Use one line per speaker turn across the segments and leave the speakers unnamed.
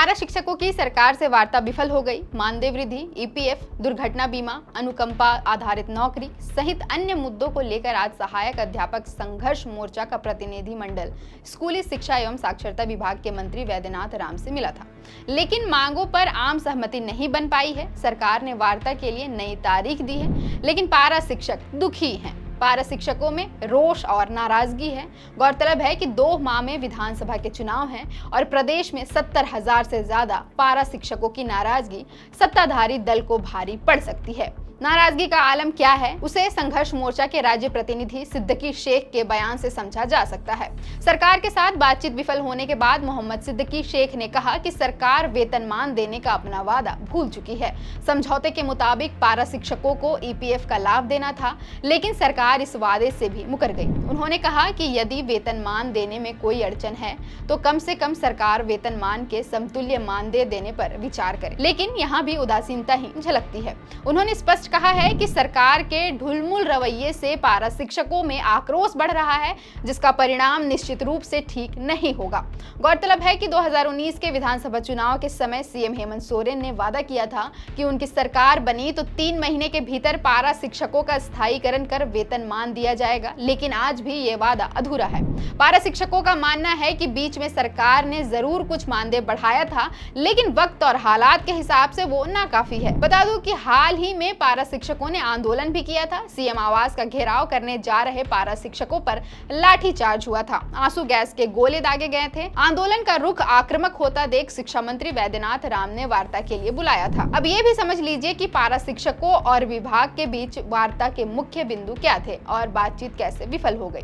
पारा शिक्षकों की सरकार से वार्ता विफल हो गई। मानदेय वृद्धि, ईपीएफ, दुर्घटना बीमा, अनुकंपा आधारित नौकरी सहित अन्य मुद्दों को लेकर आज सहायक अध्यापक संघर्ष मोर्चा का प्रतिनिधि मंडल स्कूली शिक्षा एवं साक्षरता विभाग के मंत्री वैद्यनाथ राम से मिला था, लेकिन मांगों पर आम सहमति नहीं बन पाई है। सरकार ने वार्ता के लिए नई तारीख दी है, लेकिन पारा शिक्षक दुखी हैं। पारा शिक्षकों में रोष और नाराजगी है। गौरतलब है कि 2 माह में विधानसभा के चुनाव हैं और प्रदेश में 70,000 से ज्यादा पारा शिक्षकों की नाराजगी सत्ताधारी दल को भारी पड़ सकती है। नाराजगी का आलम क्या है, उसे संघर्ष मोर्चा के राज्य प्रतिनिधि सिद्दीकी शेख के बयान से समझा जा सकता है। सरकार के साथ बातचीत विफल होने के बाद मोहम्मद सिद्दीकी शेख ने कहा कि सरकार वेतनमान देने का अपना वादा भूल चुकी है। समझौते के मुताबिक पारा शिक्षकों को ईपीएफ का लाभ देना था, लेकिन सरकार इस वादे से भी मुकर गई। उन्होंने कहा कि यदि वेतनमान देने में कोई अड़चन है तो कम से कम सरकार वेतनमान के समतुल्य मानदेय देने पर विचार करे, लेकिन यहाँ भी उदासीनता ही झलकती है। उन्होंने स्पष्ट कहा है कि सरकार के ढुलमुल रवैये से पारा शिक्षकों में आक्रोश बढ़ रहा है, जिसका परिणाम निश्चित रूप से ठीक नहीं होगा। गौरतलब है कि 2019 के विधानसभा चुनाव के समय सीएम हेमंत सोरेन ने वादा किया था कि उनकी सरकार बनी तो 3 महीने के भीतर पारा शिक्षकों का स्थायीकरण कर वेतनमान दिया जाएगा, लेकिन आज भी ये वादा अधूरा है। पारा शिक्षकों का मानना है कि बीच में सरकार ने जरूर कुछ मानदेय बढ़ाया था, लेकिन वक्त और हालात के हिसाब से वो नाकाफी है। बता दूं कि हाल ही में पारा शिक्षकों ने आंदोलन भी किया था। सीएम आवास का घेराव करने जा रहे पारा शिक्षकों पर लाठीचार्ज हुआ था, आंसू गैस के गोले दागे गए थे। आंदोलन का रुख आक्रामक होता देख शिक्षा मंत्री वैद्यनाथ राम ने वार्ता के लिए बुलाया था। अब ये भी समझ लीजिए कि पारा शिक्षकों और विभाग के बीच वार्ता के मुख्य बिंदु क्या थे और बातचीत कैसे विफल हो गई।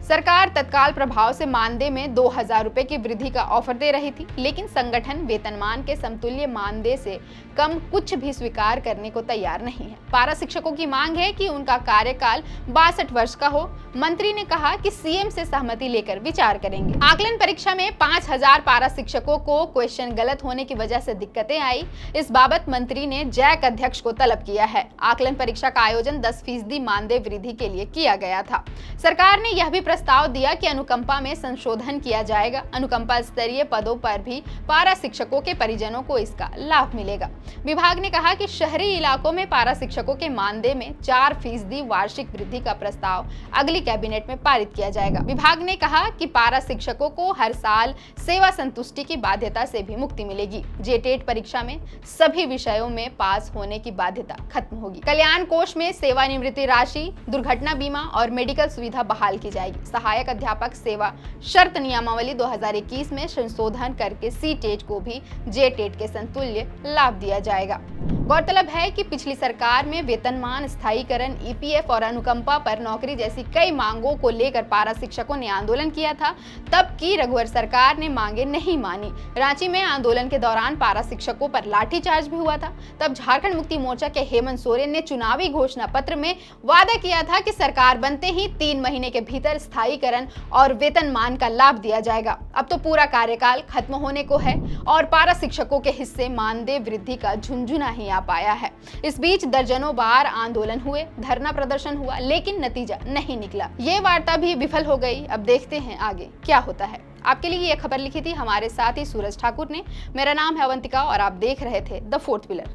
सरकार तत्काल प्रभाव से मानदेय में 2,000 रुपए की वृद्धि का ऑफर दे रही थी, लेकिन संगठन वेतनमान के समतुल्य मानदेय से कम कुछ भी स्वीकार करने को तैयार नहीं है। पारा शिक्षकों की मांग है कि उनका कार्यकाल 62 वर्ष का हो। मंत्री ने कहा कि सीएम से सहमति लेकर विचार करेंगे। आकलन परीक्षा में 5,000 पारा शिक्षकों को क्वेश्चन गलत होने की वजह से दिक्कतें आई। इस बाबत मंत्री ने जैक अध्यक्ष को तलब किया है। आकलन परीक्षा का आयोजन 10% मानदेय वृद्धि के लिए किया गया था। सरकार ने यह भी प्रस्ताव दिया कि अनुकंपा में संशोधन किया जाएगा। अनुकंपा स्तरीय पदों पर भी पारा शिक्षकों के परिजनों को इसका लाभ मिलेगा। विभाग ने कहा कि शहरी इलाकों में पारा शिक्षकों के मानदेय में 4% वार्षिक वृद्धि का प्रस्ताव अगली कैबिनेट में पारित किया जाएगा। विभाग ने कहा कि पारा शिक्षकों को हर साल सेवा संतुष्टि की बाध्यता से भी मुक्ति मिलेगी। जेटेट परीक्षा में सभी विषयों में पास होने की बाध्यता खत्म होगी। कल्याण कोष में सेवानिवृत्ति राशि, दुर्घटना बीमा और मेडिकल सुविधा बहाल की जाएगी। सहायक अध्यापक सेवा शर्त नियमावली 2021 में संशोधन करके सीटेट को भी जेटेट के समतुल्य लाभ दिया जाएगा। गौरतलब है कि पिछली सरकार में वेतनमान स्थायीकरण, ईपीएफ और अनुकंपा पर नौकरी जैसी कई मांगों को लेकर पारा शिक्षकों ने आंदोलन किया था। तब की रघुवर सरकार ने मांगे नहीं मानी। रांची में आंदोलन के दौरान पारा शिक्षकों पर लाठीचार्ज भी हुआ था। तब झारखंड मुक्ति मोर्चा के हेमंत सोरेन ने चुनावी घोषणा पत्र में वादा किया था कि सरकार बनते ही 3 महीने के भीतर स्थायीकरण और वेतनमान का लाभ दिया जाएगा। अब तो पूरा कार्यकाल खत्म होने को है और पारा शिक्षकों के हिस्से मानदेय वृद्धि का झुंझुना ही आ पाया है। इस बीच दर्जनों बार आंदोलन हुए, धरना प्रदर्शन हुआ, लेकिन नतीजा नहीं निकला। ये वार्ता भी विफल हो गई। अब देखते हैं आगे क्या होता है। आपके लिए ये खबर लिखी थी हमारे साथी सूरज ठाकुर ने। मेरा नाम है अवंतिका और आप देख रहे थे द फोर्थ पिलर।